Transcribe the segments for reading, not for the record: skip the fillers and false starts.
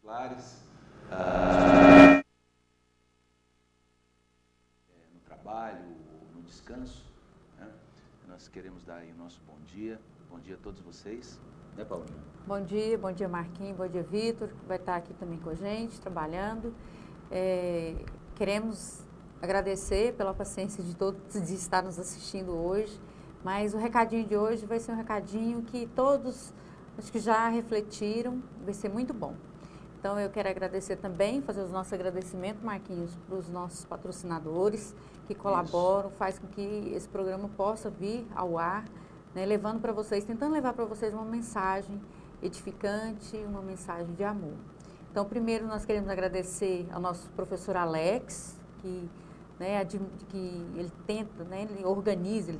Clares, no trabalho, no descanso, né? Nós queremos dar aí o nosso bom dia a todos vocês, né, Paulinha? Bom dia Marquinhos, bom dia Vitor, que vai estar aqui também com a gente, trabalhando. Queremos agradecer pela paciência de todos de estar nos assistindo hoje, mas o recadinho de hoje vai ser um recadinho que todos, acho que já refletiram, vai ser muito bom. Então, eu quero agradecer também, fazer os nossos agradecimentos, Marquinhos, para os nossos patrocinadores que colaboram, faz com que esse programa possa vir ao ar, né, levando para vocês, tentando levar para vocês uma mensagem edificante, uma mensagem de amor. Então, primeiro, nós queremos agradecer ao nosso professor Alex, que, né, que ele tenta, né, ele organiza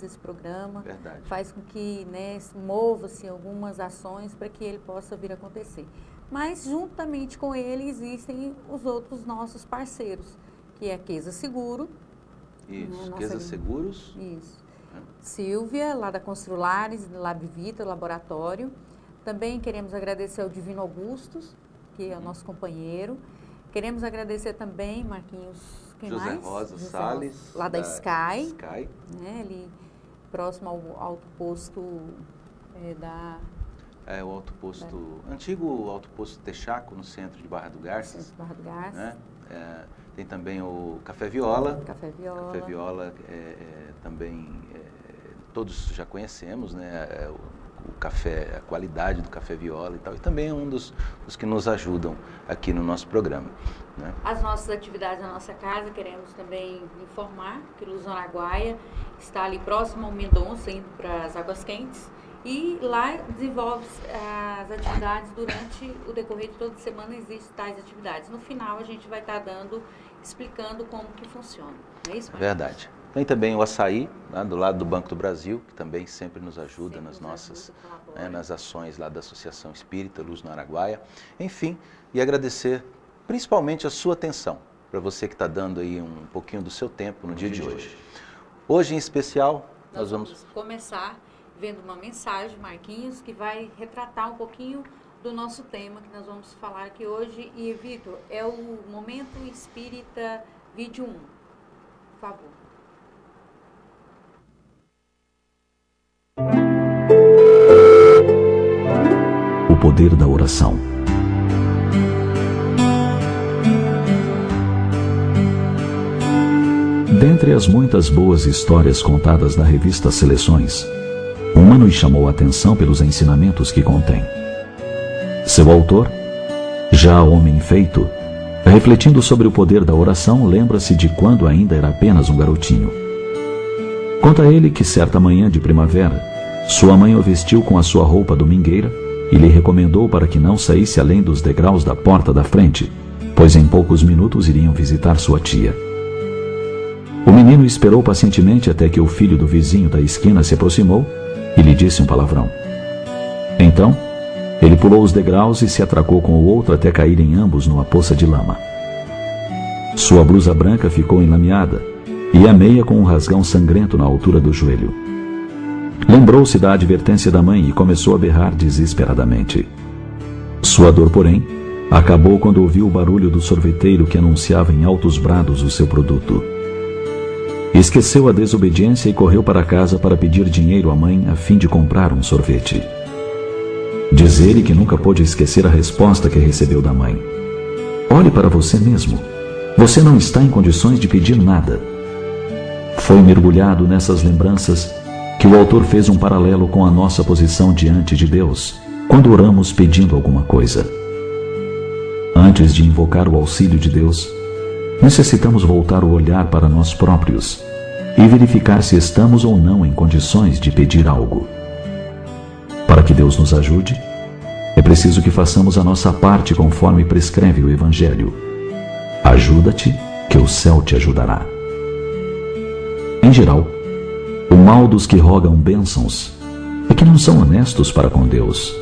esse programa. Verdade. Faz com que, né, mova-se algumas ações para que ele possa vir a acontecer. Mas, juntamente com ele, existem os outros nossos parceiros, que é a Queza Seguro. Isso, né, Queza Seguros. Isso. Silvia, lá da Construlares, Lab Vita, Laboratório. Também queremos agradecer ao Divino Augustus, que é o nosso companheiro. Queremos agradecer também, Marquinhos, quem José mais? Rosa Salles, lá da Sky. Né, ali próximo ao alto posto o alto posto, antigo alto posto Texaco, no centro de Barra do Garças. Né? Tem também o Café Viola. Café Viola também todos já conhecemos, né? O café, a qualidade do Café Viola e tal. E também é um dos que nos ajudam aqui no nosso programa, né? As nossas atividades na nossa casa, queremos também informar que o Luz Araguaia está ali próximo ao Mendonça, indo para as Águas Quentes. E lá desenvolve as atividades durante o decorrer de toda semana, existem tais atividades. No final a gente vai estar explicando como que funciona. Não é isso, Marcos? Verdade. Tem também o Açaí, lá do lado do Banco do Brasil, que também sempre nos ajuda nas ações lá da Associação Espírita Luz no Araguaia. Enfim, e agradecer principalmente a sua atenção, para você que está dando aí um pouquinho do seu tempo no dia de hoje. Hoje em especial, nós vamos começar vendo uma mensagem, Marquinhos, que vai retratar um pouquinho do nosso tema que nós vamos falar aqui hoje. E, Vitor, é o Momento Espírita Vídeo 1. Por favor. O poder da oração. Dentre as muitas boas histórias contadas na revista Seleções, uma nos chamou a atenção pelos ensinamentos que contém. Seu autor, já homem feito, refletindo sobre o poder da oração, lembra-se de quando ainda era apenas um garotinho. Conta ele que certa manhã de primavera, sua mãe o vestiu com a sua roupa domingueira e lhe recomendou para que não saísse além dos degraus da porta da frente, pois em poucos minutos iriam visitar sua tia. O menino esperou pacientemente até que o filho do vizinho da esquina se aproximou e lhe disse um palavrão. Então, ele pulou os degraus e se atracou com o outro até caírem ambos numa poça de lama. Sua blusa branca ficou enlameada e a meia com um rasgão sangrento na altura do joelho. Lembrou-se da advertência da mãe e começou a berrar desesperadamente. Sua dor, porém, acabou quando ouviu o barulho do sorveteiro que anunciava em altos brados o seu produto. Esqueceu a desobediência e correu para casa para pedir dinheiro à mãe a fim de comprar um sorvete. Diz ele que nunca pôde esquecer a resposta que recebeu da mãe. Olhe para você mesmo. Você não está em condições de pedir nada. Foi mergulhado nessas lembranças que o autor fez um paralelo com a nossa posição diante de Deus, quando oramos pedindo alguma coisa. Antes de invocar o auxílio de Deus, necessitamos voltar o olhar para nós próprios e verificar se estamos ou não em condições de pedir algo. Para que Deus nos ajude, é preciso que façamos a nossa parte conforme prescreve o Evangelho. Ajuda-te, que o céu te ajudará. Em geral, o mal dos que rogam bênçãos é que não são honestos para com Deus.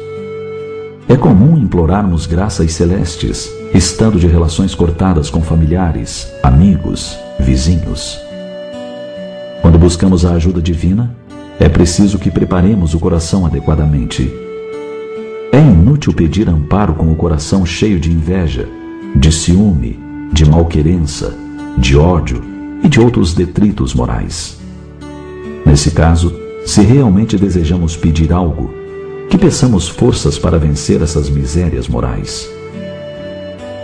É comum implorarmos graças celestes, estando de relações cortadas com familiares, amigos, vizinhos. Quando buscamos a ajuda divina, é preciso que preparemos o coração adequadamente. É inútil inútil pedir amparo com o coração cheio de inveja, de ciúme, de malquerença, de ódio e de outros detritos morais. Nesse caso, se realmente desejamos pedir algo, que peçamos forças para vencer essas misérias morais.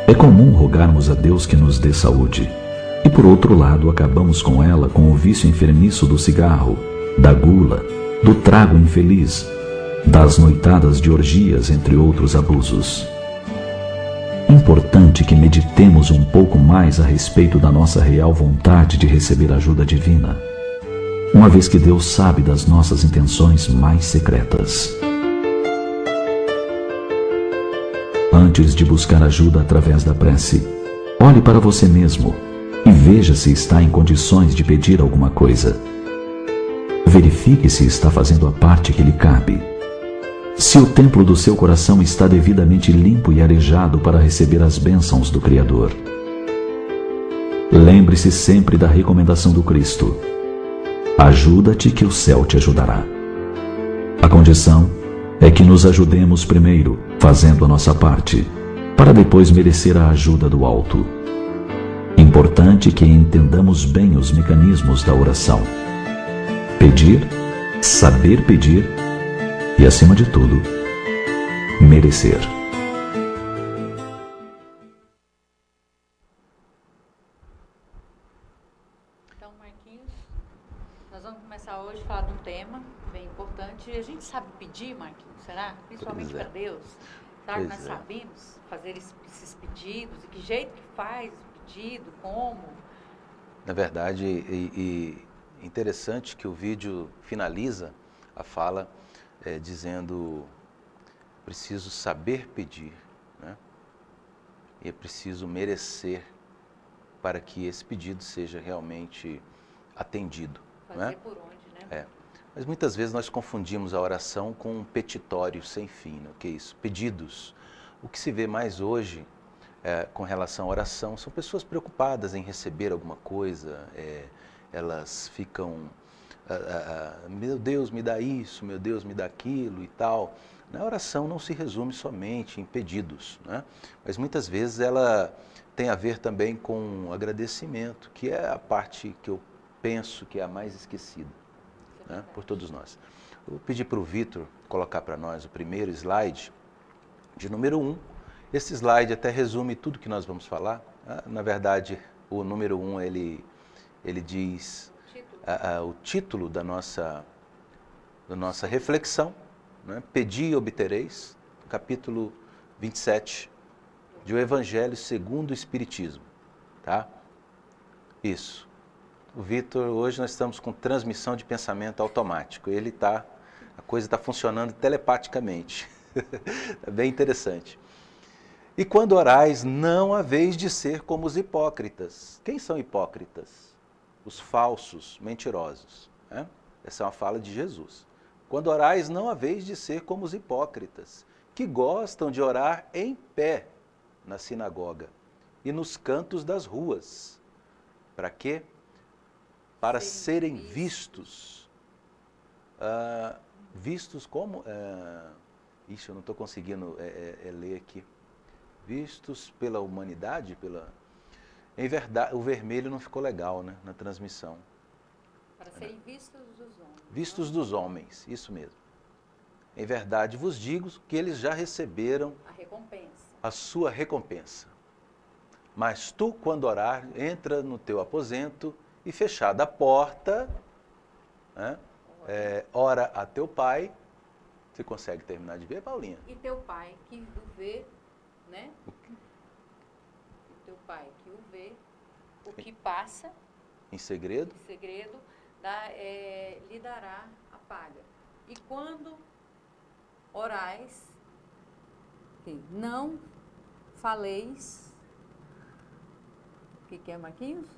É comum rogarmos a Deus que nos dê saúde, e por outro lado acabamos com ela com o vício enfermiço do cigarro, da gula, do trago infeliz, das noitadas de orgias, entre outros abusos. Importante que meditemos um pouco mais a respeito da nossa real vontade de receber ajuda divina, uma vez que Deus sabe das nossas intenções mais secretas. Antes de buscar ajuda através da prece, olhe para você mesmo e veja se está em condições de pedir alguma coisa. Verifique se está fazendo a parte que lhe cabe. Se o templo do seu coração está devidamente limpo e arejado para receber as bênçãos do Criador. Lembre-se sempre da recomendação do Cristo: ajuda-te que o céu te ajudará. A condição é que nos ajudemos primeiro, fazendo a nossa parte, para depois merecer a ajuda do alto. Importante que entendamos bem os mecanismos da oração. Pedir, saber pedir e, acima de tudo, merecer. Então, Marquinhos, nós vamos começar hoje a falar de um tema bem importante. A gente sabe pedir, Marquinhos, será? Principalmente para Deus. Será que nós sabemos fazer esses pedidos? De que jeito que faz o pedido? Como? Na verdade, interessante que o vídeo finaliza a fala dizendo: preciso saber pedir, né? E é preciso merecer para que esse pedido seja realmente atendido. Fazer, né? Por onde, né? Mas muitas vezes nós confundimos a oração com um petitório sem fim, né? O que é isso? Pedidos. O que se vê mais hoje com relação à oração são pessoas preocupadas em receber alguma coisa, elas ficam, meu Deus me dá isso, meu Deus me dá aquilo e tal. A oração não se resume somente em pedidos, né? Mas muitas vezes ela tem a ver também com agradecimento, que é a parte que eu penso que é a mais esquecida, né, por todos nós. Eu vou pedir para o Vitor colocar para nós o primeiro slide, de número 1. Esse slide até resume tudo que nós vamos falar. Na verdade, o número 1, ele diz o título da nossa reflexão, né? Pedi e obtereis, capítulo 27, de O Evangelho segundo o Espiritismo. Tá? Isso. O Vitor, hoje nós estamos com transmissão de pensamento automático. A coisa está funcionando telepaticamente. É bem interessante. E quando orais, não haveis de ser como os hipócritas. Quem são hipócritas? Os falsos, mentirosos, né? Essa é uma fala de Jesus. Quando orais, não haveis de ser como os hipócritas, que gostam de orar em pé na sinagoga e nos cantos das ruas. Para quê? Para serem vistos. Vistos como? Ixi, eu não estou conseguindo ler aqui. Vistos pela humanidade, Em verdade, o vermelho não ficou legal, né, na transmissão. Para serem vistos dos homens. Vistos dos homens, isso mesmo. Em verdade vos digo que eles já receberam a sua recompensa. Mas tu, quando orar, entra no teu aposento e, fechada a porta, né, ora a teu pai. Você consegue terminar de ver, Paulinha? E teu pai que o vê, né? E teu pai que o vê, o que passa em segredo, lhe dará a paga. E quando orais, não faleis. O que é, Marquinhos?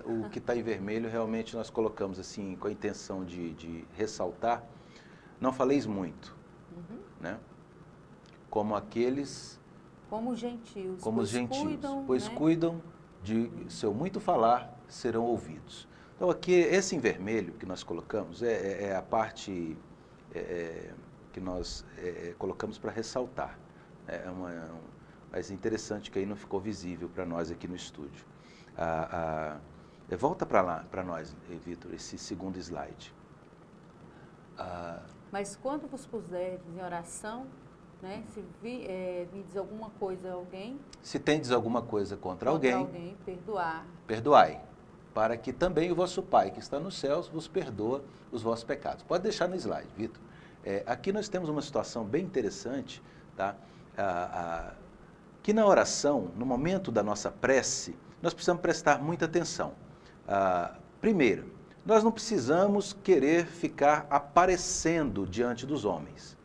O que está em vermelho realmente nós colocamos assim com a intenção de ressaltar. Não faleis muito, né? Como aqueles... Como gentios. Pois cuidam de seu muito falar, serão ouvidos. Então aqui, esse em vermelho que nós colocamos é a parte que nós colocamos para ressaltar. Mas é interessante que aí não ficou visível para nós aqui no estúdio. Volta para lá, para nós, Vitor, esse segundo slide. Mas quando vos puserdes em oração, né, se vides alguma coisa a alguém... Se tendes alguma coisa contra alguém, perdoai, para que também o vosso Pai, que está nos céus, vos perdoa os vossos pecados. Pode deixar no slide, Vitor. Aqui nós temos uma situação bem interessante, tá? Que na oração, no momento da nossa prece, nós precisamos prestar muita atenção. Primeiro, nós não precisamos querer ficar aparecendo diante dos homens,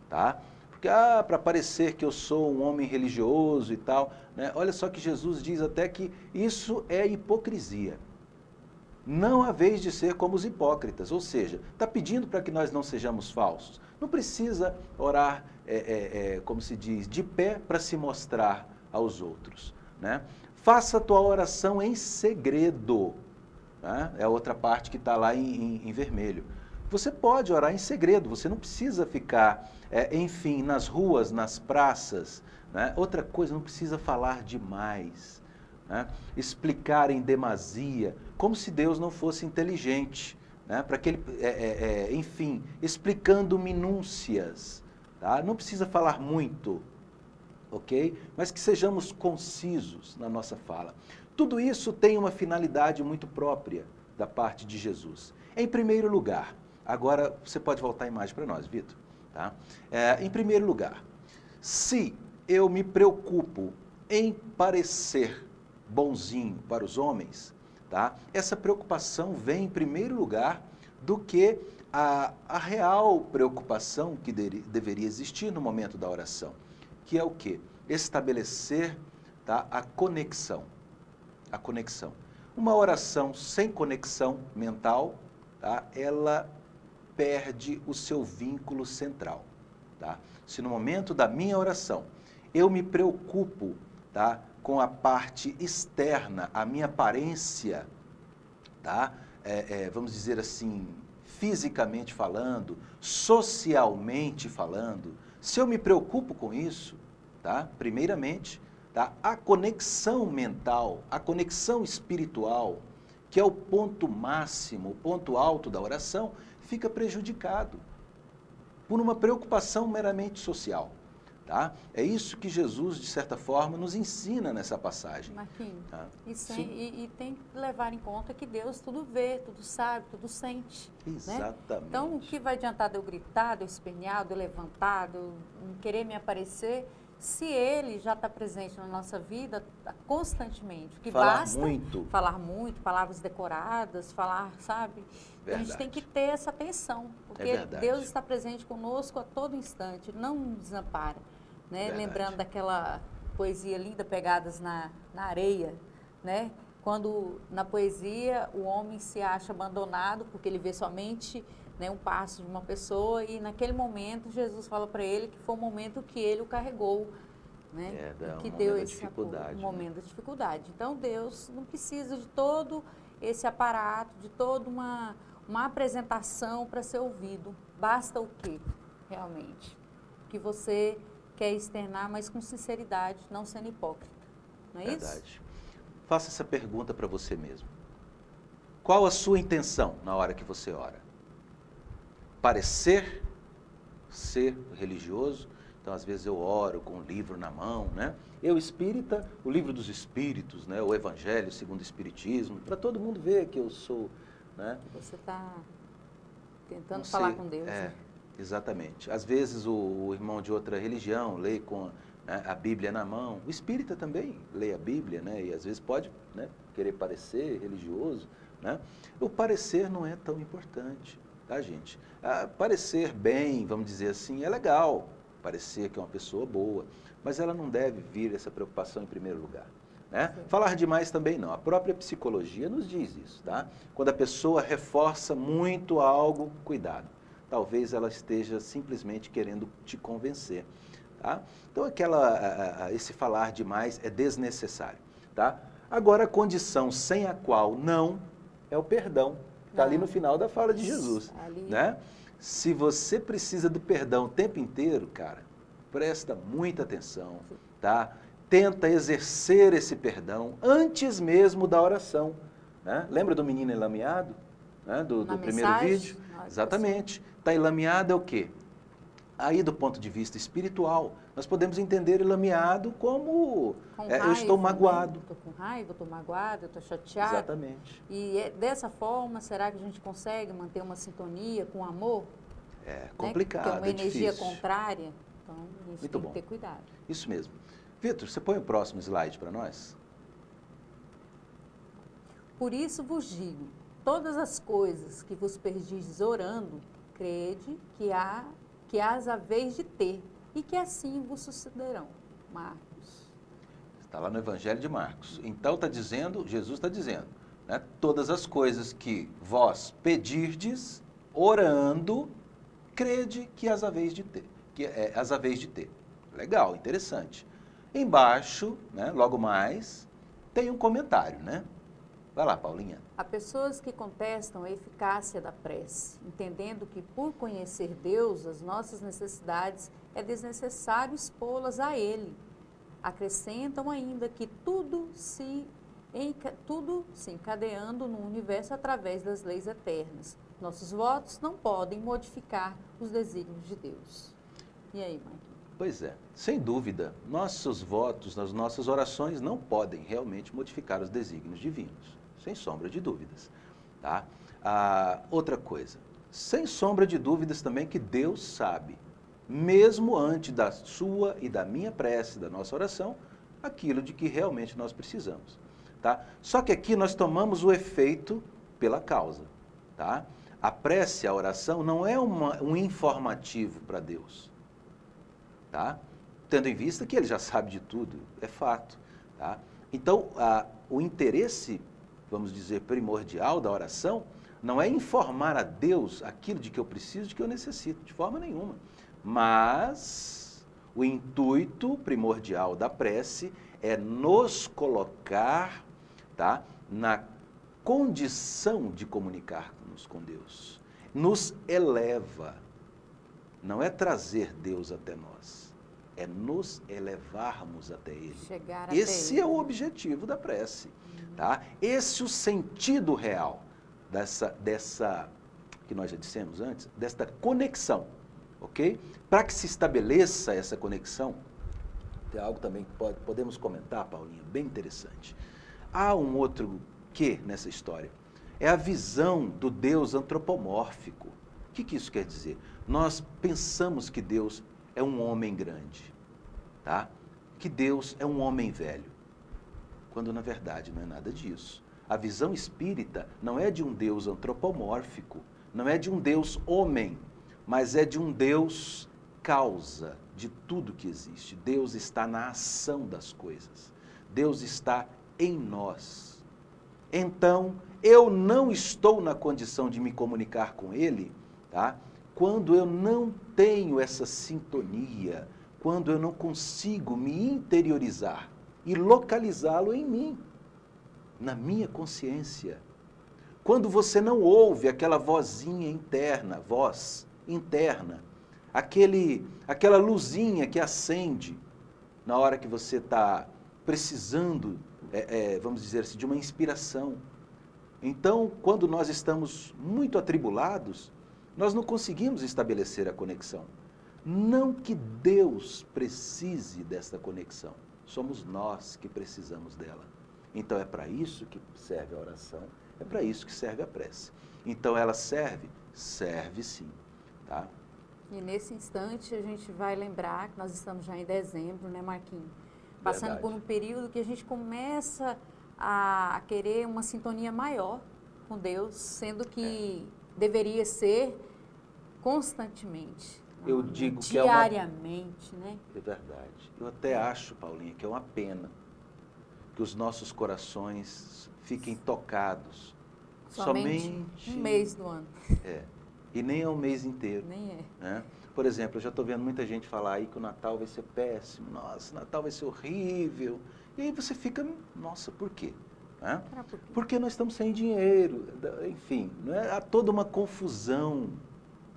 tá? Porque, para parecer que eu sou um homem religioso e tal, né? Olha só que Jesus diz até que isso é hipocrisia. Não há vez de ser como os hipócritas, ou seja, está pedindo para que nós não sejamos falsos. Não precisa orar, como se diz, de pé para se mostrar aos outros, né? Faça a tua oração em segredo, né? É a outra parte que está lá em vermelho. Você pode orar em segredo, você não precisa ficar, enfim, nas ruas, nas praças, né? Outra coisa, não precisa falar demais, né? Explicar em demasia, como se Deus não fosse inteligente, né? Para que ele, enfim, explicando minúcias, tá? Não precisa falar muito, ok? Mas que sejamos concisos na nossa fala. Tudo isso tem uma finalidade muito própria da parte de Jesus. Em primeiro lugar, agora você pode voltar a imagem para nós, Vitor, tá? Em primeiro lugar, se eu me preocupo em parecer bonzinho para os homens, tá? Essa preocupação vem em primeiro lugar do que a real preocupação que deveria existir no momento da oração, que é o quê? Estabelecer, tá, a conexão. A conexão. Uma oração sem conexão mental, tá, ela perde o seu vínculo central, tá? Se no momento da minha oração eu me preocupo, tá, com a parte externa, a minha aparência, tá? Vamos dizer assim, fisicamente falando, socialmente falando, se eu me preocupo com isso, tá? Primeiramente, tá? A conexão mental, a conexão espiritual, que é o ponto máximo, o ponto alto da oração, fica prejudicado por uma preocupação meramente social. Tá? É isso que Jesus, de certa forma, nos ensina nessa passagem. Marquinhos, tá? E tem que levar em conta que Deus tudo vê, tudo sabe, tudo sente. Exatamente. Né? Então, o que vai adiantar de eu gritar, de eu espernear, de eu levantar, de eu querer me aparecer, se Ele já está presente na nossa vida constantemente? O que basta falar muito, palavras decoradas, falar, sabe? Verdade. A gente tem que ter essa atenção, porque Deus está presente conosco a todo instante, não nos desampara. Né? Lembrando daquela poesia linda, Pegadas na Areia, né? Quando na poesia o homem se acha abandonado porque ele vê somente, né, um passo de uma pessoa, e naquele momento Jesus fala para ele que foi o momento que ele o carregou, né? Que deu esse momento da dificuldade. Então Deus não precisa de todo esse aparato, de toda uma apresentação para ser ouvido. Basta o quê, realmente? Que você quer externar, mas com sinceridade, não sendo hipócrita. Não é isso? Faça essa pergunta para você mesmo. Qual a sua intenção na hora que você ora? Parecer ser religioso? Então, às vezes eu oro com um livro na mão, né? Eu espírita, o livro dos espíritos, né? O Evangelho segundo o Espiritismo, para todo mundo ver que eu sou, né? Você está tentando falar com Deus, né? Exatamente. Às vezes o irmão de outra religião lê com, né, a Bíblia na mão. O espírita também lê a Bíblia, né? E às vezes pode, né, querer parecer religioso, né? O parecer não é tão importante, tá, gente? Parecer bem, vamos dizer assim, é legal. Parecer que é uma pessoa boa, mas ela não deve vir essa preocupação em primeiro lugar. Né? Falar demais também não. A própria psicologia nos diz isso, tá? Quando a pessoa reforça muito algo, cuidado. Talvez ela esteja simplesmente querendo te convencer, tá? Então, esse falar demais é desnecessário, tá? Agora, a condição sem a qual não é o perdão. Está ali no final da fala de Jesus, né? Se você precisa do perdão o tempo inteiro, cara, presta muita atenção, tá? Tenta exercer esse perdão antes mesmo da oração, né? Lembra do menino enlameado, né? do primeiro vídeo? Exatamente. Está enlameado é o quê? Aí, do ponto de vista espiritual, nós podemos entender enlameado como eu estou magoado. Estou com raiva, estou magoado, estou chateado. Exatamente. E dessa forma, será que a gente consegue manter uma sintonia com amor? É complicado, né? Que é uma energia difícil. contrária. Então, a gente tem bom. que ter cuidado. Isso mesmo. Vitor, você põe o próximo slide para nós? Por isso vos digo, todas as coisas que vos perdizes orando, crede que as haveis de ter, e que assim vos sucederão. Marcos. Está lá no Evangelho de Marcos. Então está dizendo, Jesus está dizendo, né, todas as coisas que vós pedirdes, orando, crede que as haveis de ter. As haveis de ter. Legal, interessante. Embaixo, né, logo mais, tem um comentário, né? Vai lá, Paulinha. Há pessoas que contestam a eficácia da prece, entendendo que por conhecer Deus, as nossas necessidades, é desnecessário expô-las a Ele. Acrescentam ainda que tudo se encadeando no universo através das leis eternas. Nossos votos não podem modificar os desígnios de Deus. E aí, Marquinhos? Pois é, sem dúvida, nossos votos, nas nossas orações não podem realmente modificar os desígnios divinos, sem sombra de dúvidas. Tá? Outra coisa, sem sombra de dúvidas também que Deus sabe, mesmo antes da sua e da minha prece, da nossa oração, aquilo de que realmente nós precisamos. Tá? Só que aqui nós tomamos o efeito pela causa. Tá? A prece, a oração, não é um informativo para Deus. Tá? Tendo em vista que ele já sabe de tudo, é fato. Tá? Então, o interesse, vamos dizer, primordial da oração, não é informar a Deus aquilo de que eu preciso, de que eu necessito, de forma nenhuma. Mas o intuito primordial da prece é nos colocar, tá, na condição de comunicar-nos com Deus. Nos eleva. Não é trazer Deus até nós, é nos elevarmos até Ele. Esse é o objetivo da prece. Tá? Esse é o sentido real dessa, que nós já dissemos antes, desta conexão. Ok? Para que se estabeleça essa conexão, tem algo também que podemos comentar, Paulinha, bem interessante. Há um outro quê nessa história. É a visão do Deus antropomórfico. O que isso quer dizer? Nós pensamos que Deus é um homem grande, tá? Que Deus é um homem velho, quando na verdade não é nada disso. A visão espírita não é de um Deus antropomórfico, não é de um Deus homem, mas é de um Deus causa de tudo que existe. Deus está na ação das coisas. Deus está em nós. Então, eu não estou na condição de me comunicar com Ele, tá? Quando eu não tenho essa sintonia, quando eu não consigo me interiorizar e localizá-lo em mim, na minha consciência. Quando você não ouve aquela vozinha interna, voz interna, aquela luzinha que acende na hora que você está precisando, vamos dizer assim, de uma inspiração. Então, quando nós estamos muito atribulados, nós não conseguimos estabelecer a conexão. Não que Deus precise dessa conexão, somos nós que precisamos dela. Então é para isso que serve a oração, é para isso que serve a prece. Então ela serve? Serve sim. Tá? E nesse instante a gente vai lembrar que nós estamos já em dezembro, né, Marquinhos? Passando Verdade. por um período que a gente começa a querer uma sintonia maior com Deus, sendo que deveria ser constantemente. Eu digo que diariamente, né? É verdade. Eu até acho, Paulinha, que é uma pena que os nossos corações fiquem tocados somente um mês do ano. E nem é o mês inteiro. Nem é. Né? Por exemplo, eu já estou vendo muita gente falar aí que o Natal vai ser péssimo, nossa, o Natal vai ser horrível. E aí você fica, nossa, por quê? Né? Por quê? Porque nós estamos sem dinheiro, enfim, há toda uma confusão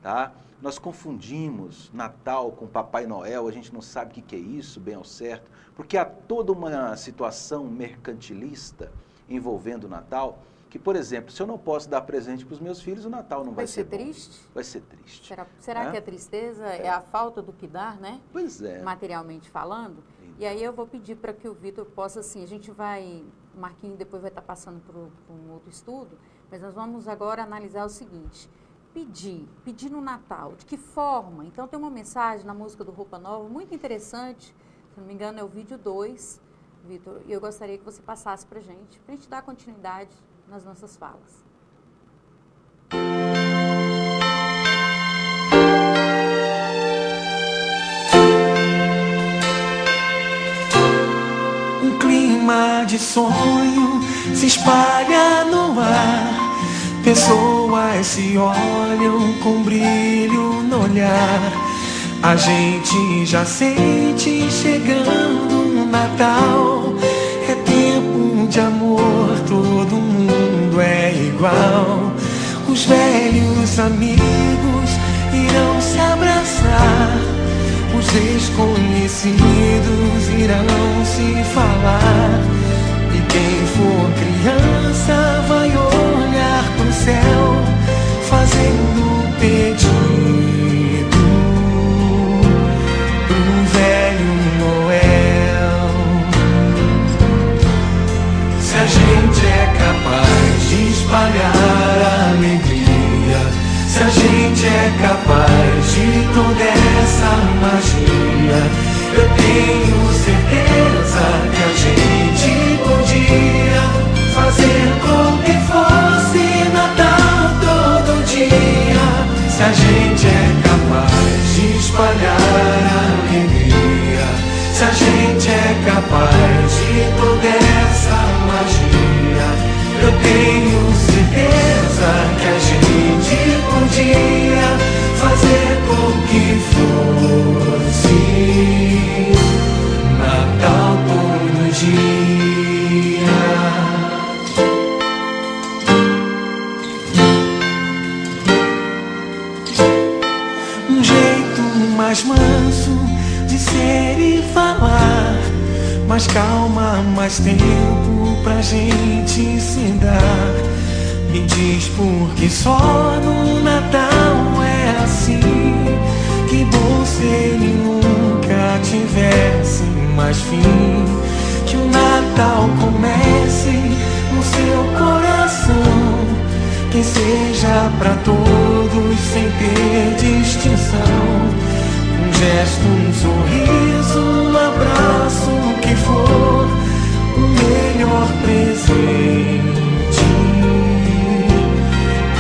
tá? Nós confundimos Natal com Papai Noel, a gente não sabe o que é isso, bem ao certo, porque há toda uma situação mercantilista envolvendo o Natal, que, por exemplo, se eu não posso dar presente para os meus filhos, o Natal não vai ser bom. triste? Vai ser triste. Será que a tristeza é a falta do que dar, né? Pois é. Materialmente falando? Então. E aí eu vou pedir para que o Vitor possa, assim, a gente vai, o Marquinhos depois vai estar passando por um outro estudo, mas nós vamos agora analisar o seguinte: pedir no Natal, de que forma? Então tem uma mensagem na música do Roupa Nova muito interessante, se não me engano é o vídeo 2, Vitor, e eu gostaria que você passasse para a gente dar continuidade nas nossas falas. Um clima de sonho se espalha no ar. Pessoas se olham com brilho no olhar. A gente já sente chegando o Natal. É tempo de amor, todo mundo é igual. Os velhos amigos irão se abraçar. Os desconhecidos irão se falar. E quem for criança vai olhar pro céu, fazendo um pedido pro velho Noel. Se a gente é capaz de espalhar a alegria, se a gente é capaz de toda essa magia, eu tenho certeza que a gente podia fazer com que fosse Natal todo dia. Se a gente é capaz de espalhar a alegria, se a gente é capaz de toda essa magia, eu tenho certeza que a gente podia fazer com que fosse Natal todo dia. Um jeito mais manso de ser e falar, mais calma, mais tempo pra gente se dar. Me diz por que só no Natal é assim. Que bom se ele nunca tivesse mais fim. Que o Natal comece no seu coração, que seja pra todos sem ter distinção. Um gesto, um sorriso, um abraço, o que for, o melhor presente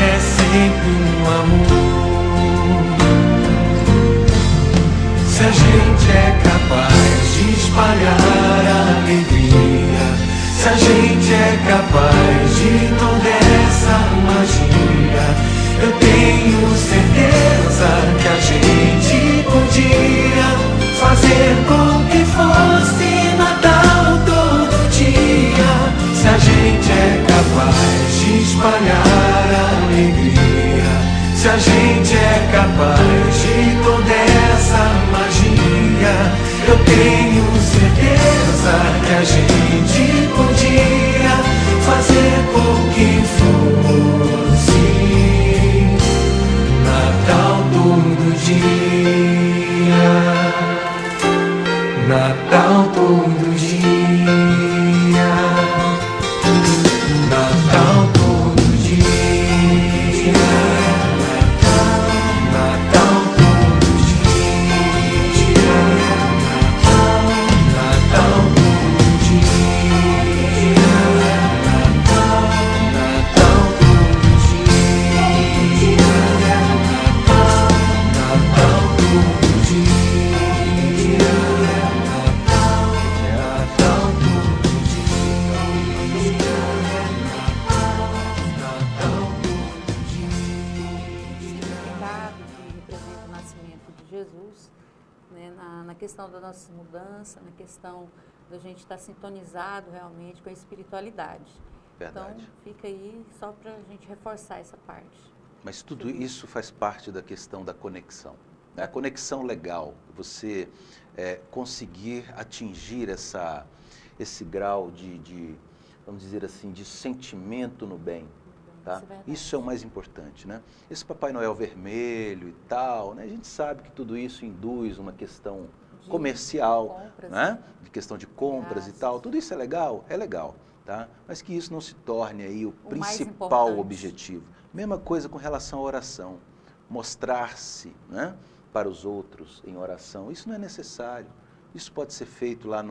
é sempre um amor. Se a gente é capaz de espalhar a alegria, se a gente é capaz de toda essa magia, eu tenho certeza que a gente podia fazer com que fosse Natal todo dia. Se a gente é capaz de espalhar a alegria, se a gente é capaz de toda essa magia, eu tenho certeza que a gente podia fazer com que fosse Natal todo dia. Natal todo dia. Natal todo dia. Natal todo dia. Natal todo dia. Natal todo dia. Natal todo dia. Natal todo Significado que representa o nascimento de Jesus, né, na questão da nossa mudança, na questão da gente estar sintonizado realmente com a espiritualidade. Verdade. Então, fica aí só para a gente reforçar essa parte. Mas tudo isso faz parte da questão da conexão. Né? A conexão legal, você conseguir atingir esse grau de, vamos dizer assim, de sentimento no bem. Tá? Isso é o mais importante, né? Esse Papai Noel vermelho e tal, né? A gente sabe que tudo isso induz uma questão comercial, compras, né? De questão de compras e tal. Tudo isso é legal? É legal, tá? Mas que isso não se torne aí o principal objetivo. Mesma coisa com relação à oração. Mostrar-se, né, para os outros em oração, isso não é necessário. Isso pode ser feito lá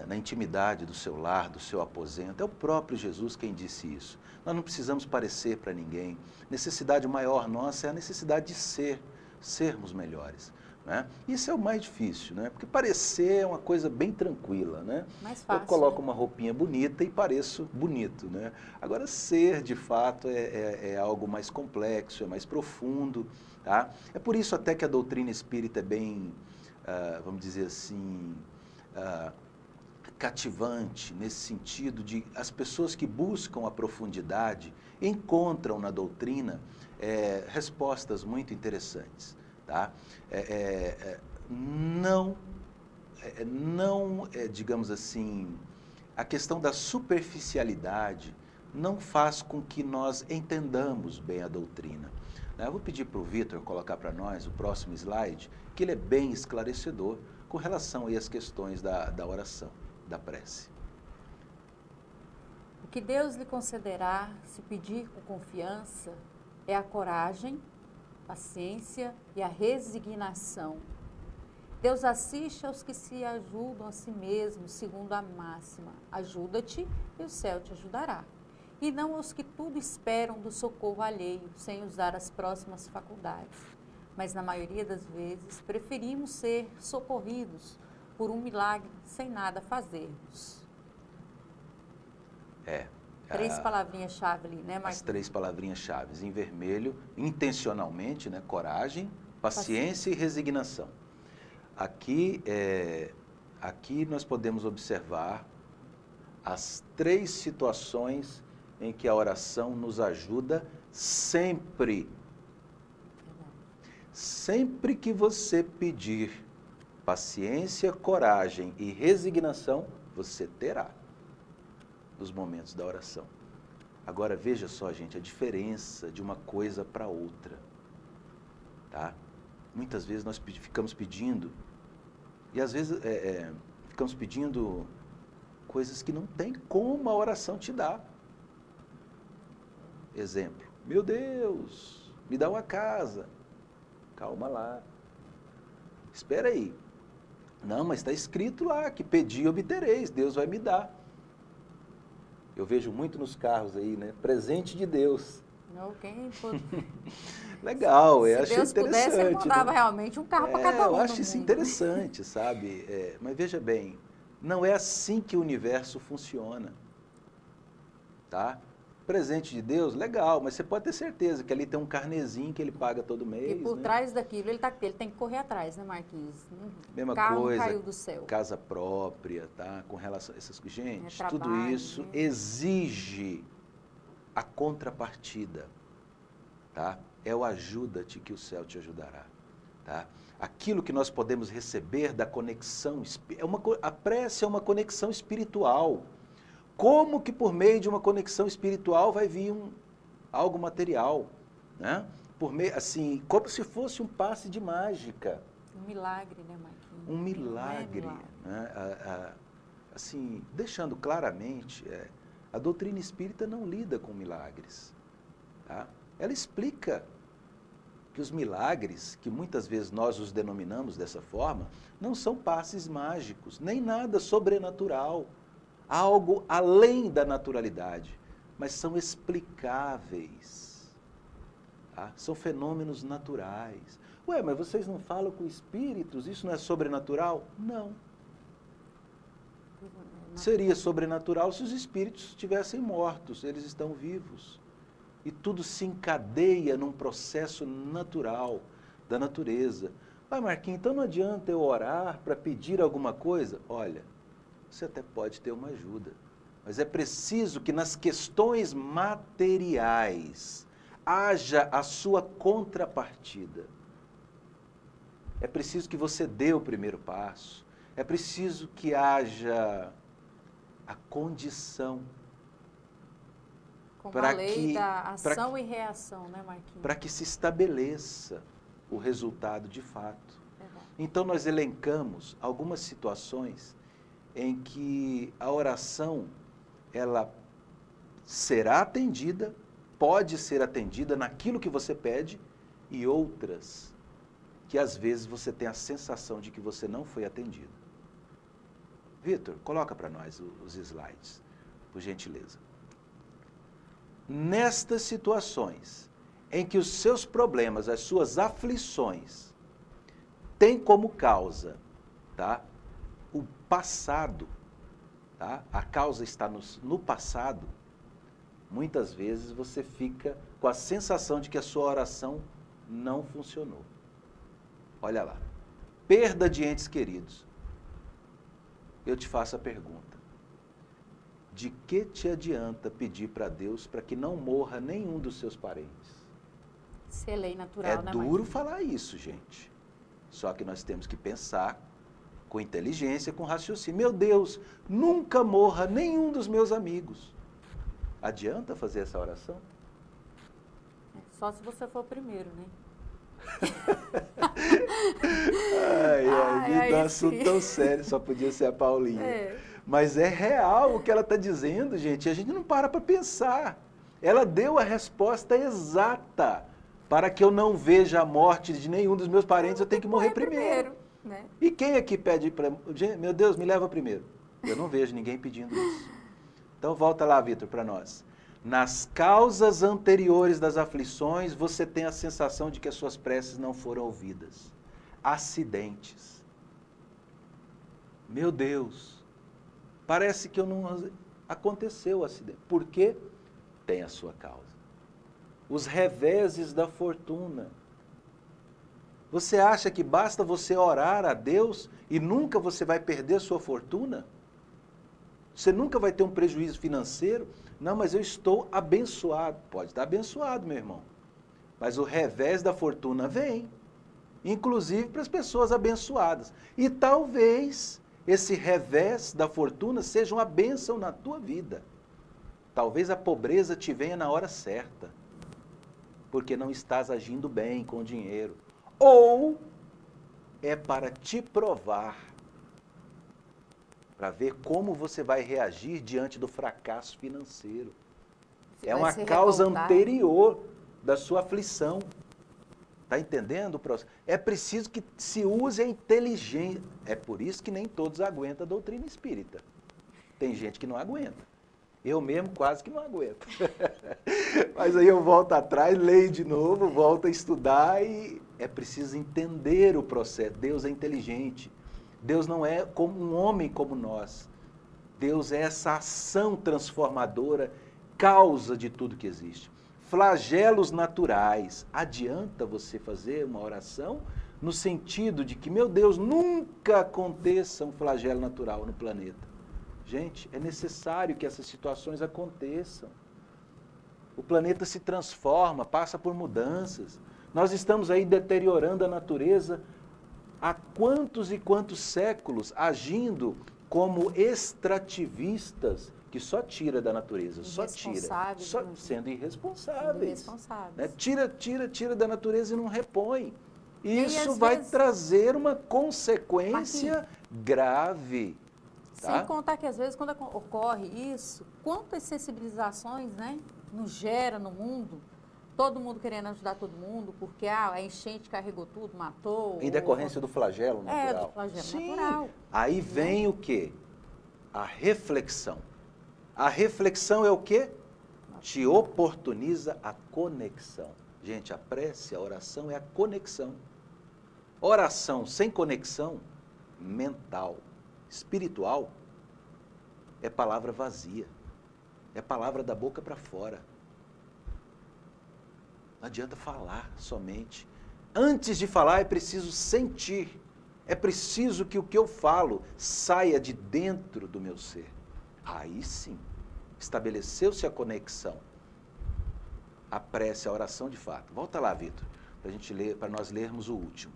na intimidade do seu lar, do seu aposento. É o próprio Jesus quem disse isso. Nós não precisamos parecer para ninguém. Necessidade maior nossa é a necessidade de sermos melhores. Né? Isso é o mais difícil, né? Porque parecer é uma coisa bem tranquila. Né? Mais fácil, eu coloco uma roupinha bonita e pareço bonito. Né? Agora, ser, de fato, é algo mais complexo, é mais profundo. Tá? É por isso até que a doutrina espírita é bem, vamos dizer assim, cativante, nesse sentido de as pessoas que buscam a profundidade encontram na doutrina respostas muito interessantes. Tá? Digamos assim, a questão da superficialidade não faz com que nós entendamos bem a doutrina. Eu vou pedir para o Vitor colocar para nós o próximo slide, que ele é bem esclarecedor com relação aí às questões da oração, da prece. O que Deus lhe concederá, se pedir com confiança, é a coragem, paciência e a resignação. Deus assiste aos que se ajudam a si mesmos, segundo a máxima: ajuda-te e o céu te ajudará. E não aos que tudo esperam do socorro alheio, sem usar as próximas faculdades. Mas na maioria das vezes preferimos ser socorridos por um milagre sem nada fazermos. Três palavrinhas-chave ali, né, Marquinhos? As 3 palavrinhas-chave, em vermelho, intencionalmente, né? Coragem, paciência e resignação. Aqui nós podemos observar as 3 situações em que a oração nos ajuda sempre. Sempre que você pedir paciência, coragem e resignação, você terá nos momentos da oração. Agora veja só, gente, a diferença de uma coisa para outra. Tá? Muitas vezes nós ficamos pedindo, e às vezes ficamos pedindo coisas que não tem como a oração te dar. Exemplo: meu Deus, me dá uma casa. Calma lá. Espera aí. Não, mas está escrito lá que pedi e obtereis, Deus vai me dar. Eu vejo muito nos carros aí, né? Presente de Deus. Não, Legal, se achei Deus interessante. pudesse, ele mandava realmente um carro para cada um. Eu acho isso interessante, sabe? Mas veja bem, não é assim que o universo funciona. Tá? Presente de Deus, legal, mas você pode ter certeza que ali tem um carnezinho que ele paga todo mês. E por trás daquilo ele tem que correr atrás, né, Marquinhos? Mesma carro coisa, caiu do céu. Casa própria, tá? Com relação a essas coisas. Gente, trabalho, tudo isso exige a contrapartida, tá? É o ajuda-te que o céu te ajudará, tá? Aquilo que nós podemos receber da conexão, a prece é uma conexão espiritual. Como que por meio de uma conexão espiritual vai vir algo material, né? Por meio, assim, como se fosse um passe de mágica. Um milagre, né, Marquinhos? Um milagre. Né? Assim, deixando claramente, a doutrina espírita não lida com milagres. Tá? Ela explica que os milagres, que muitas vezes nós os denominamos dessa forma, não são passes mágicos, nem nada sobrenatural. Algo além da naturalidade, mas são explicáveis. Tá? São fenômenos naturais. Ué, mas vocês não falam com espíritos? Isso não é sobrenatural? Não. Seria sobrenatural se os espíritos estivessem mortos, eles estão vivos. E tudo se encadeia num processo natural da natureza. Vai, Marquinhos, então não adianta eu orar para pedir alguma coisa? Olha, você até pode ter uma ajuda, mas é preciso que nas questões materiais, haja a sua contrapartida. É preciso que você dê o primeiro passo. É preciso que haja a condição. Como para a lei que- da para ação e reação, né, Marquinhos? para que se estabeleça o resultado de fato. Verdade. Então nós elencamos algumas situações em que a oração ela será atendida, pode ser atendida naquilo que você pede, e outras que às vezes você tem a sensação de que você não foi atendido. Vitor, coloca para nós os slides, por gentileza. Nestas situações em que os seus problemas, as suas aflições, têm como causa, tá, o passado, tá? A causa está no passado, muitas vezes você fica com a sensação de que a sua oração não funcionou. Olha lá, perda de entes queridos. Eu te faço a pergunta: de que te adianta pedir para Deus para que não morra nenhum dos seus parentes? Ser lei natural, É né, duro Marquinhos? falar isso, gente. Só que nós temos que pensar com inteligência, com raciocínio. Meu Deus, nunca morra nenhum dos meus amigos. Adianta fazer essa oração? Só se você for o primeiro, né? Me dá um aí assunto sim. tão sério, só podia ser a Paulinha. É. Mas é real o que ela está dizendo, gente. A gente não para pensar. Ela deu a resposta exata. Para que eu não veja a morte de nenhum dos meus parentes, eu tenho que morrer primeiro. Né? E quem aqui pede para... Meu Deus, me leva primeiro. Eu não vejo ninguém pedindo isso. Então volta lá, Vitor, para nós. Nas causas anteriores das aflições, você tem a sensação de que as suas preces não foram ouvidas. Acidentes. Meu Deus, parece que eu não... Aconteceu o acidente. Por quê? Tem a sua causa. Os reveses da fortuna. Você acha que basta você orar a Deus e nunca você vai perder sua fortuna? Você nunca vai ter um prejuízo financeiro? Não, mas eu estou abençoado. Pode estar abençoado, meu irmão. Mas o revés da fortuna vem, inclusive para as pessoas abençoadas. E talvez esse revés da fortuna seja uma bênção na tua vida. Talvez a pobreza te venha na hora certa, porque não estás agindo bem com o dinheiro. Ou é para te provar, para ver como você vai reagir diante do fracasso financeiro. Você É vai uma se causa revoltar. anterior da sua aflição. Está entendendo o processo? É preciso que se use a inteligência. É por isso que nem todos aguentam a doutrina espírita. Tem gente que não aguenta. Eu mesmo quase que não aguento. Mas aí eu volto atrás, leio de novo, volto a estudar e é preciso entender o processo. Deus é inteligente. Deus não é como um homem como nós. Deus é essa ação transformadora, causa de tudo que existe. Flagelos naturais. Adianta você fazer uma oração no sentido de que, meu Deus, nunca aconteça um flagelo natural no planeta. Gente, é necessário que essas situações aconteçam. O planeta se transforma, passa por mudanças. Nós estamos aí deteriorando a natureza há quantos e quantos séculos, agindo como extrativistas, que só tira da natureza, só tira. Só sendo irresponsáveis. Né? Tira da natureza e não repõe. Isso vai trazer uma consequência grave. Tá? Sem contar que, às vezes, quando ocorre isso, quantas sensibilizações, né, nos gera no mundo, todo mundo querendo ajudar todo mundo, porque a enchente carregou tudo, matou. Em decorrência do flagelo natural. Do flagelo Sim. natural. Aí vem o quê? A reflexão. A reflexão é o quê? Te oportuniza a conexão. Gente, a prece, a oração é a conexão. Oração sem conexão mental, espiritual, é palavra vazia. É palavra da boca para fora. Não adianta falar somente. Antes de falar é preciso sentir. É preciso que o que eu falo saia de dentro do meu ser. Aí sim, estabeleceu-se a conexão. a prece, a oração de fato. Volta lá, Vitor, para a gente ler, para nós lermos o último.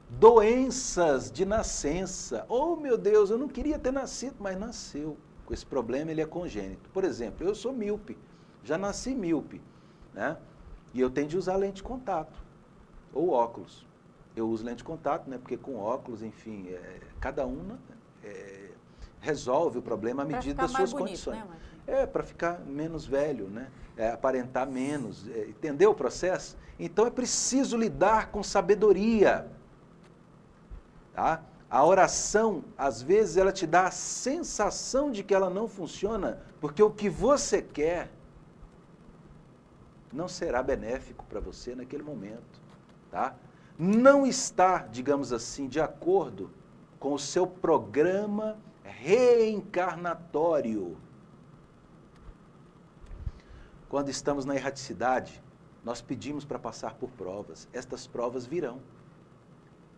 Doenças de nascença. Oh, meu Deus, eu não queria ter nascido, mas nasceu. Com esse problema, ele é congênito. Por exemplo, eu sou míope, já nasci míope, né? E eu tenho de usar lente de contato ou óculos. Eu uso lente de contato, né? Porque com óculos, enfim, cada um resolve o problema à medida das suas condições. Né, para ficar menos velho, né? Aparentar menos, entendeu o processo? Então é preciso lidar com sabedoria. Tá? A oração, às vezes, ela te dá a sensação de que ela não funciona, porque o que você quer não será benéfico para você naquele momento. Tá? Não está, digamos assim, de acordo com o seu programa reencarnatório. Quando estamos na erraticidade, nós pedimos para passar por provas. Estas provas virão.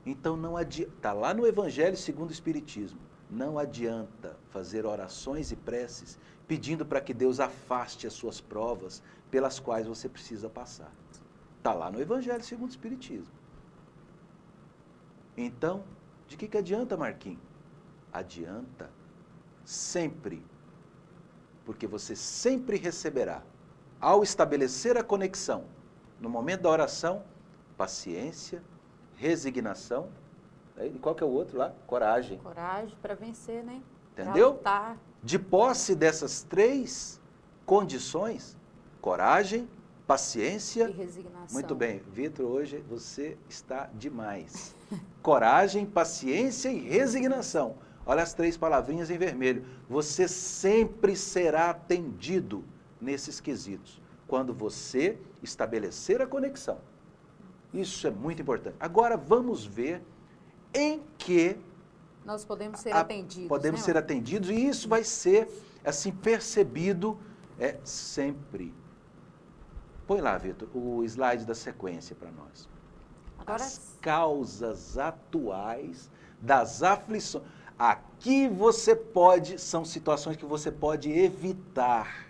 Então não adianta, está lá no Evangelho segundo o Espiritismo, não adianta fazer orações e preces pedindo para que Deus afaste as suas provas pelas quais você precisa passar. Está lá no Evangelho segundo o Espiritismo. Então, de que adianta, Marquinhos? Adianta sempre, porque você sempre receberá, ao estabelecer a conexão, no momento da oração, paciência, resignação, e qual que é o outro lá? Coragem. Coragem para vencer, né? Entendeu? Pra lutar. De posse dessas 3 condições, coragem, paciência E resignação. Muito bem, Vitor, hoje você está demais. Coragem, paciência e resignação. Olha as 3 palavrinhas em vermelho. Você sempre será atendido nesses quesitos, quando você estabelecer a conexão. Isso é muito importante. Agora vamos ver em que nós podemos ser atendidos. Podemos ser atendidos, e isso vai ser assim percebido sempre. Põe lá, Vitor, o slide da sequência para nós. Agora... As causas atuais das aflições. Aqui você pode, são situações que você pode evitar.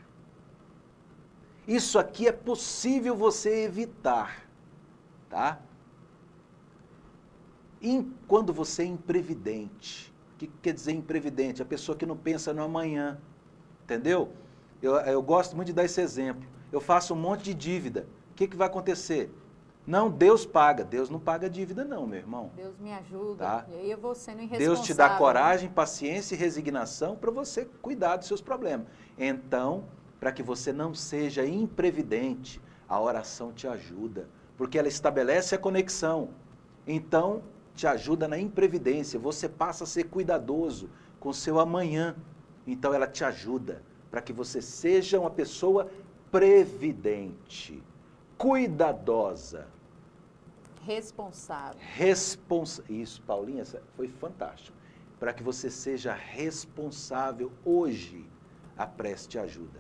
Isso aqui é possível você evitar. Tá? Quando você é imprevidente, o que quer dizer imprevidente? A pessoa que não pensa no amanhã, entendeu? Eu gosto muito de dar esse exemplo. Eu faço um monte de dívida, o que vai acontecer? Não, Deus paga. Deus não paga dívida não, meu irmão. Deus me ajuda, tá? E aí eu vou sendo irresponsável. Deus te dá coragem, paciência e resignação para você cuidar dos seus problemas. Então, para que você não seja imprevidente, a oração te ajuda, porque ela estabelece a conexão. Então, te ajuda na imprevidência. Você passa a ser cuidadoso com o seu amanhã. Então, ela te ajuda para que você seja uma pessoa previdente, cuidadosa. Responsável. Isso, Paulinha, foi fantástico. Para que você seja responsável hoje, a prece te ajuda.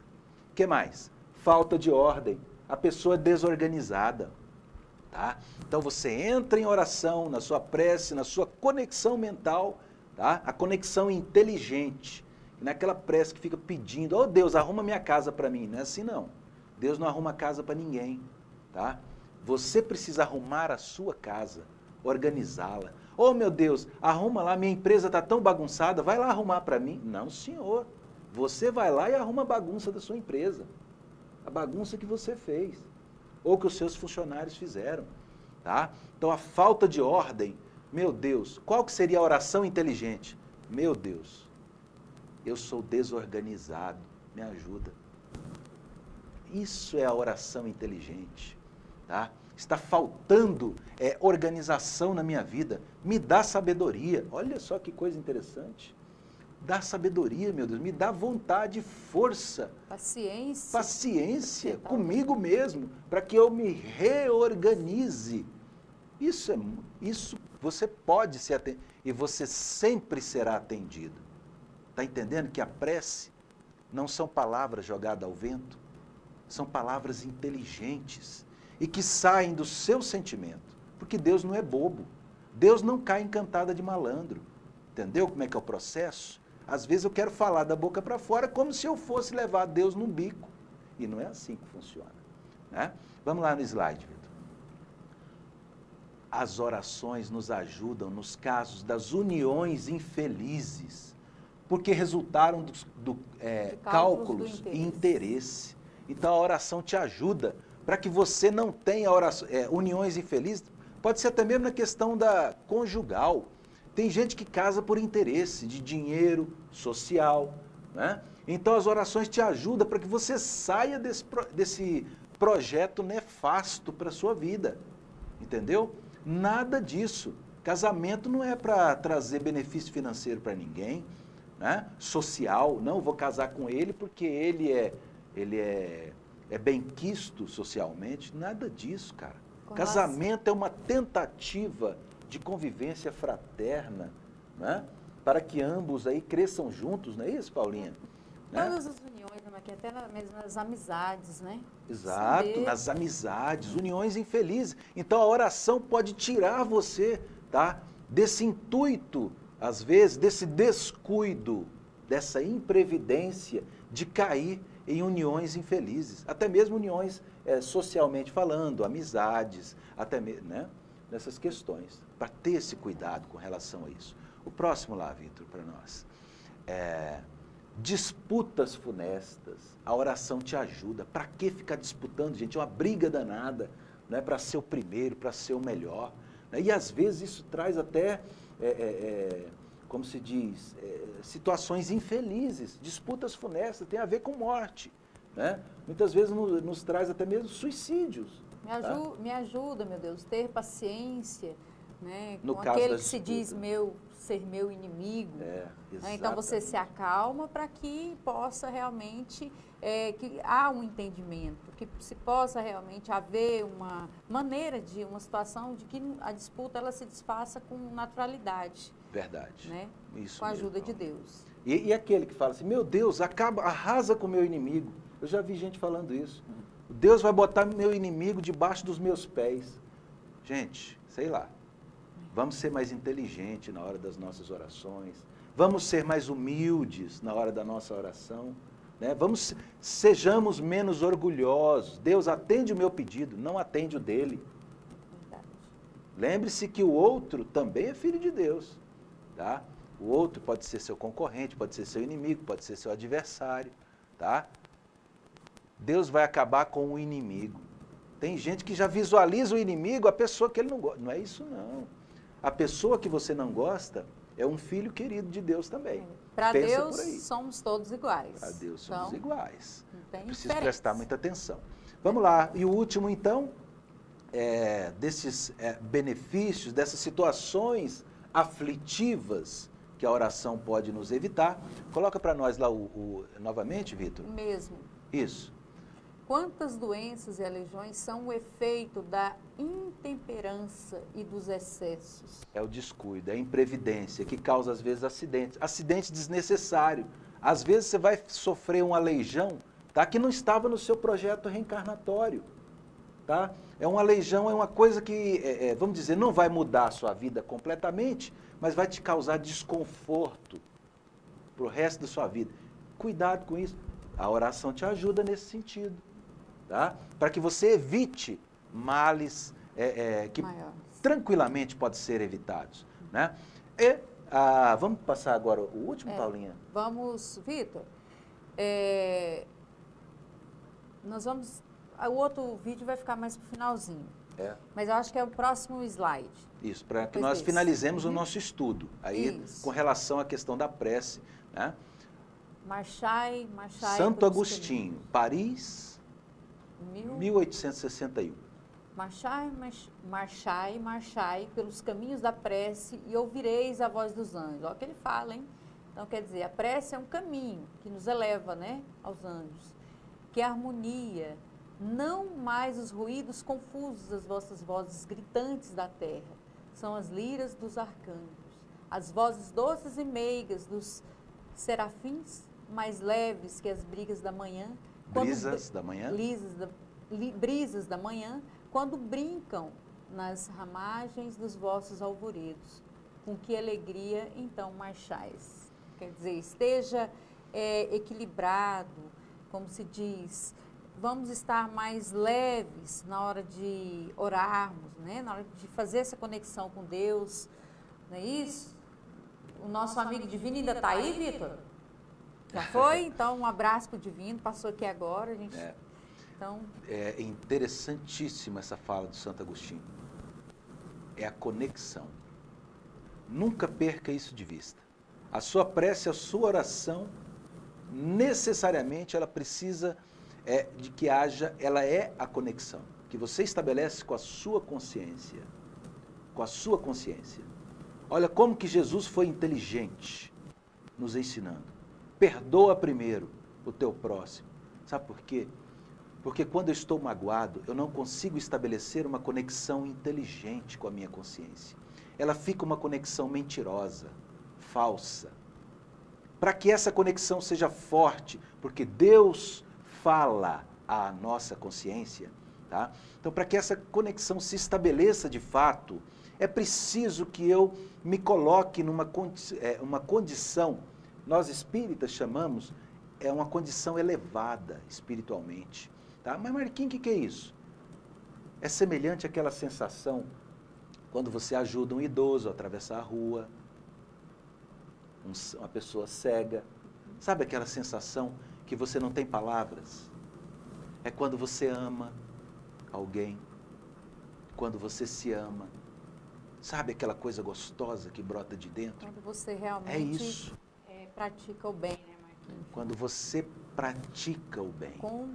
O que mais? Falta de ordem. A pessoa desorganizada. Tá? Então você entra em oração, na sua prece, na sua conexão mental, tá? A conexão inteligente, naquela prece que fica pedindo, oh Deus, arruma minha casa para mim. Não é assim não. Deus não arruma casa para ninguém. Tá? Você precisa arrumar a sua casa, organizá-la. Oh meu Deus, arruma lá, minha empresa está tão bagunçada, vai lá arrumar para mim. Não, senhor. Você vai lá e arruma a bagunça da sua empresa. A bagunça que você fez. Ou que os seus funcionários fizeram, tá? Então a falta de ordem, meu Deus, qual que seria a oração inteligente? Meu Deus, eu sou desorganizado, me ajuda. Isso é a oração inteligente, tá? Está faltando organização na minha vida, me dá sabedoria. Olha só que coisa interessante. Dá sabedoria, meu Deus, me dá vontade, força. Paciência. Paciência comigo mesmo, para que eu me reorganize. Isso você pode ser atendido, e você sempre será atendido. Está entendendo que a prece não são palavras jogadas ao vento, são palavras inteligentes e que saem do seu sentimento, porque Deus não é bobo. Deus não cai em cantada de malandro. Entendeu como é que é o processo? Às vezes eu quero falar da boca para fora como se eu fosse levar Deus num bico. E não é assim que funciona. né? Vamos lá no slide, Vitor. As orações nos ajudam nos casos das uniões infelizes, porque resultaram de cálculos e interesse. Então a oração te ajuda para que você não tenha uniões infelizes. Pode ser até mesmo na questão da conjugal. Tem gente que casa por interesse de dinheiro, social, né? Então as orações te ajudam para que você saia desse projeto nefasto para a sua vida, entendeu? Nada disso. Casamento não é para trazer benefício financeiro para ninguém, né? Social, não vou casar com ele porque ele é benquisto socialmente, nada disso, cara. Casamento é uma tentativa de convivência fraterna, né? Para que ambos aí cresçam juntos, não é isso, Paulinha? Todas as uniões, até mesmo nas amizades, né? Exato, Saber... nas amizades, uniões infelizes. Então a oração pode tirar você, tá, desse intuito, às vezes, desse descuido, dessa imprevidência de cair em uniões infelizes, até mesmo uniões socialmente falando, amizades, até mesmo, né, nessas questões, para ter esse cuidado com relação a isso. O próximo lá, Vitor, para nós. Disputas funestas, a oração te ajuda. Para que ficar disputando, gente? É uma briga danada, né, para ser o primeiro, para ser o melhor. Né? E às vezes isso traz até, como se diz, situações infelizes. Disputas funestas tem a ver com morte. Né? Muitas vezes nos traz até mesmo suicídios. Me ajuda, meu Deus, ter paciência, né, no com caso aquele da que se disputa. diz ser meu inimigo. Né? Então você se Exatamente. acalma para que possa realmente, que há um entendimento, que se possa realmente haver uma maneira uma situação de que a disputa ela se desfaça com naturalidade. Verdade. Né? Isso com a ajuda mesmo. de Deus. E aquele que fala assim, meu Deus, arrasa com o meu inimigo. Eu já vi gente falando isso. Deus vai botar meu inimigo debaixo dos meus pés. Gente, sei lá. Vamos ser mais inteligentes na hora das nossas orações. Vamos ser mais humildes na hora da nossa oração. Né? Sejamos menos orgulhosos. Deus atende o meu pedido, não atende o dele. Verdade. Lembre-se que o outro também é filho de Deus. Tá? O outro pode ser seu concorrente, pode ser seu inimigo, pode ser seu adversário. Tá? Deus vai acabar com o inimigo. Tem gente que já visualiza o inimigo, a pessoa que ele não gosta. Não é isso, não. A pessoa que você não gosta é um filho querido de Deus também. Para Deus, somos todos iguais. Para Deus somos iguais. Preciso diferença. prestar muita atenção. Vamos lá. E o último, então, desses benefícios, dessas situações aflitivas que a oração pode nos evitar. Coloca para nós lá novamente, Vitor. Mesmo. Isso. Quantas doenças e aleijões são o efeito da intemperança e dos excessos? É o descuido, é a imprevidência que causa, às vezes, acidentes. Acidente desnecessário. Às vezes você vai sofrer um aleijão, tá, que não estava no seu projeto reencarnatório. Tá? É um aleijão, é uma coisa que, vamos dizer, não vai mudar a sua vida completamente, mas vai te causar desconforto para o resto da sua vida. Cuidado com isso. A oração te ajuda nesse sentido. Tá? Para que você evite males que tranquilamente podem ser evitados. Né? Vamos passar agora o último, Paulinha? Vamos, Vitor. Nós vamos... O outro vídeo vai ficar mais para o finalzinho. Mas eu acho que é o próximo slide. Isso, para que nós finalizemos o nosso estudo. Aí, com relação à questão da prece. Né? Marchai. Santo Agostinho, Paris, 1861. Marchai pelos caminhos da prece e ouvireis a voz dos anjos. Olha o que ele fala, hein? Então, quer dizer, a prece é um caminho que nos eleva, né, aos anjos. Que a harmonia, não mais os ruídos confusos das vossas vozes gritantes da terra, são as liras dos arcanjos, as vozes doces e meigas dos serafins, mais leves que as brigas da manhã. Brisas da manhã? Brisas da manhã, quando brincam nas ramagens dos vossos alvoredos. Com que alegria, então, marchais. Quer dizer, esteja equilibrado, como se diz, vamos estar mais leves na hora de orarmos, né? Na hora de fazer essa conexão com Deus, não é isso? O nosso amigo Divino ainda está aí, Vitor? Já foi? Então, um abraço para o Divino, passou aqui agora. A gente... Então... É interessantíssima essa fala do Santo Agostinho. É a conexão. Nunca perca isso de vista. A sua prece, a sua oração, necessariamente ela precisa de que haja, ela é a conexão, que você estabelece com a sua consciência. Com a sua consciência. Olha como que Jesus foi inteligente nos ensinando. Perdoa primeiro o teu próximo. Sabe por quê? Porque quando eu estou magoado, eu não consigo estabelecer uma conexão inteligente com a minha consciência. Ela fica uma conexão mentirosa, falsa. Para que essa conexão seja forte, porque Deus fala à nossa consciência, tá? Então, para que essa conexão se estabeleça de fato, é preciso que eu me coloque numa uma condição, nós espíritas chamamos, uma condição elevada espiritualmente. Tá? Mas Marquinhos, o que é isso? É semelhante àquela sensação quando você ajuda um idoso a atravessar a rua, uma pessoa cega. Sabe aquela sensação que você não tem palavras? É quando você ama alguém, quando você se ama. Sabe aquela coisa gostosa que brota de dentro? Quando você realmente é isso. Pratica o bem, né, Marquinhos? Quando você pratica o bem. Com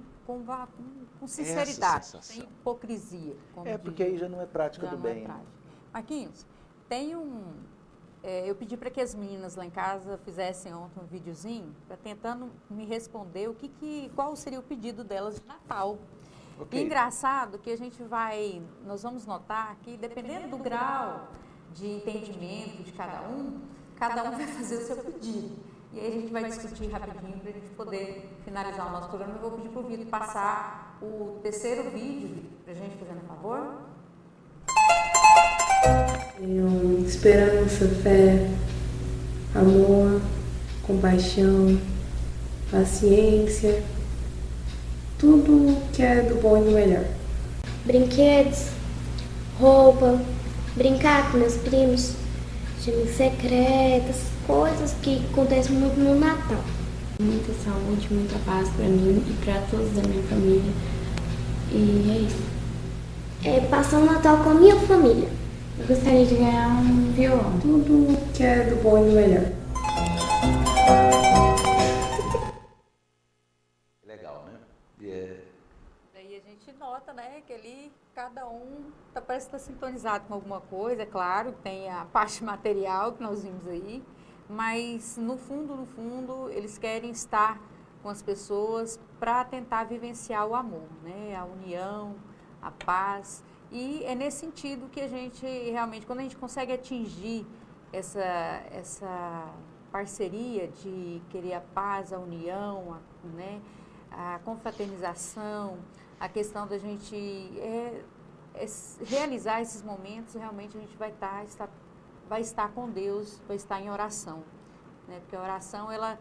sinceridade, sem hipocrisia. Porque aí já não é prática do bem. Né? Marquinhos, tem eu pedi para que as meninas lá em casa fizessem ontem um videozinho, tentando me responder qual seria o pedido delas de Natal. Okay. E engraçado que nós vamos notar que dependendo do grau de entendimento de cada um vai fazer o seu pedido. E aí a gente vai discutir rapidinho para a gente poder finalizar o nosso programa. Eu vou pedir para o Vitor passar o terceiro vídeo para a gente, fazendo um favor. Esperança, fé, amor, compaixão, paciência, tudo que é do bom e do melhor. Brinquedos, roupa, brincar com meus primos, filmes secretos, coisas que acontecem muito no Natal. Muita saúde, muita paz para mim e para todos da minha família. E é isso. Passar o Natal com a minha família. Eu gostaria de ganhar um violão. Tudo que é do bom e do melhor. Legal, né? Daí a gente nota, né, que ali cada um parece estar sintonizado com alguma coisa. É claro, tem a parte material que nós vimos aí, mas no fundo, eles querem estar com as pessoas para tentar vivenciar o amor, né? A união, a paz. E é nesse sentido que a gente realmente, quando a gente consegue atingir essa parceria de querer a paz, a união, né? A confraternização, a questão da gente realizar esses momentos, realmente a gente vai estar com Deus, vai estar em oração, né? Porque a oração, ela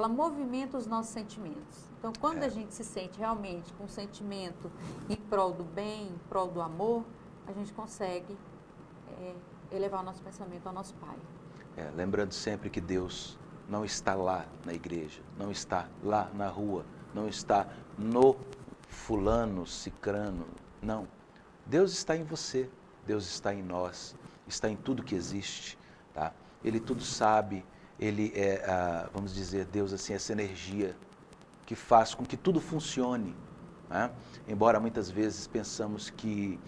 movimenta os nossos sentimentos. Então, quando a gente se sente realmente com um sentimento em prol do bem, em prol do amor, a gente consegue elevar o nosso pensamento ao nosso Pai. Lembrando sempre que Deus não está lá na igreja, não está lá na rua, não está no fulano, cicrano, não. Deus está em você, Deus está em nós, está em tudo que existe, tá? Ele tudo sabe, Ele vamos dizer, Deus assim, essa energia que faz com que tudo funcione, né? Embora muitas vezes pensamos que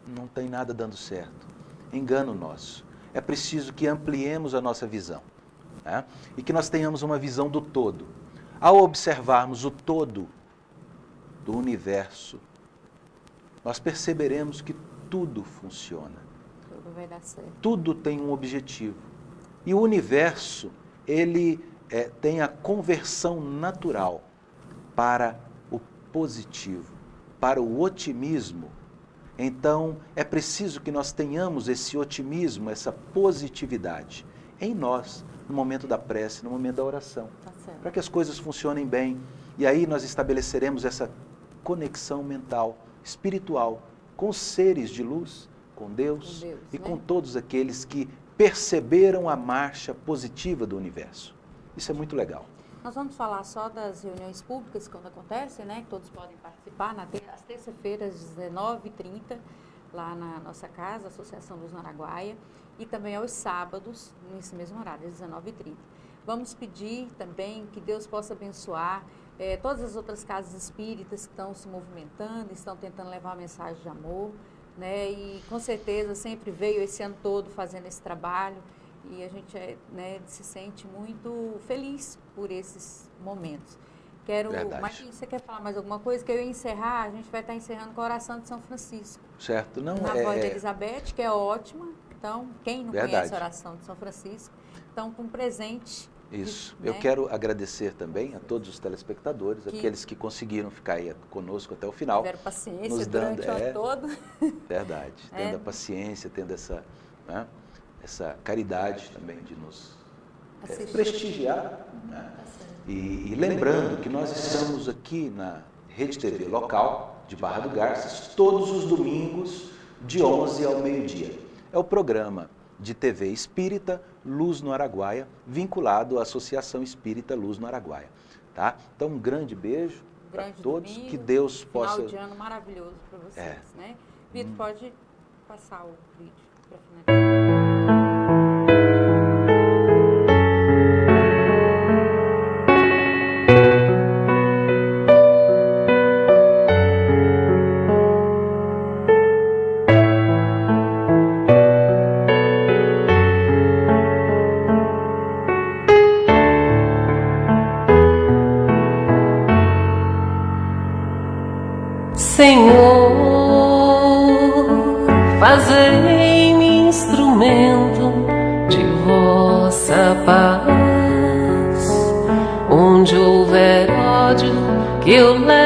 não tem nada dando certo. Engano nosso. É preciso que ampliemos a nossa visão, né? E que nós tenhamos uma visão do todo. Ao observarmos o todo do universo, nós perceberemos que tudo funciona. Tudo vai dar certo. Tudo tem um objetivo. E o universo, ele tem a conversão natural para o positivo, para o otimismo. Então, é preciso que nós tenhamos esse otimismo, essa positividade em nós, no momento da prece, no momento da oração. Tá certo. Para que as coisas funcionem bem, E aí nós estabeleceremos essa conexão mental, espiritual, com os seres de luz, com Deus e com todos aqueles que perceberam a marcha positiva do universo. Isso é muito legal. Nós vamos falar só das reuniões públicas quando acontecem, né? Que todos podem participar às terças-feiras, às 19h30, lá na nossa casa, Associação Luz no Araguaia, e também aos sábados, nesse mesmo horário, às 19h30. Vamos pedir também que Deus possa abençoar todas as outras casas espíritas que estão se movimentando, estão tentando levar uma mensagem de amor, né? E com certeza sempre veio esse ano todo fazendo esse trabalho e a gente se sente muito feliz por esses momentos. Mas você quer falar mais alguma coisa? Que eu ia encerrar, a gente vai estar encerrando com a oração de São Francisco. Certo. Não, na voz de Elizabeth, que é ótima. Então, quem não conhece a oração de São Francisco, então com um presente. Isso. Eu quero agradecer também a todos os telespectadores, aqueles que conseguiram ficar aí conosco até o final. Tiveram paciência nos dando, durante o ano todo. Verdade. Tendo a paciência, tendo essa caridade também de nos prestigiar. Né? E lembrando que nós estamos aqui na Rede TV local de Barra do Garças todos os domingos de 11 ao meio-dia. É o programa de TV Espírita Luz no Araguaia, vinculado à Associação Espírita Luz no Araguaia. Tá? Então, um grande beijo para todos, domingo, que Deus possa... Final de ano maravilhoso para vocês, né? Vitor, pode passar o vídeo para finalizar. Senhor, fazei-me instrumento de vossa paz. Onde houver ódio, que eu leve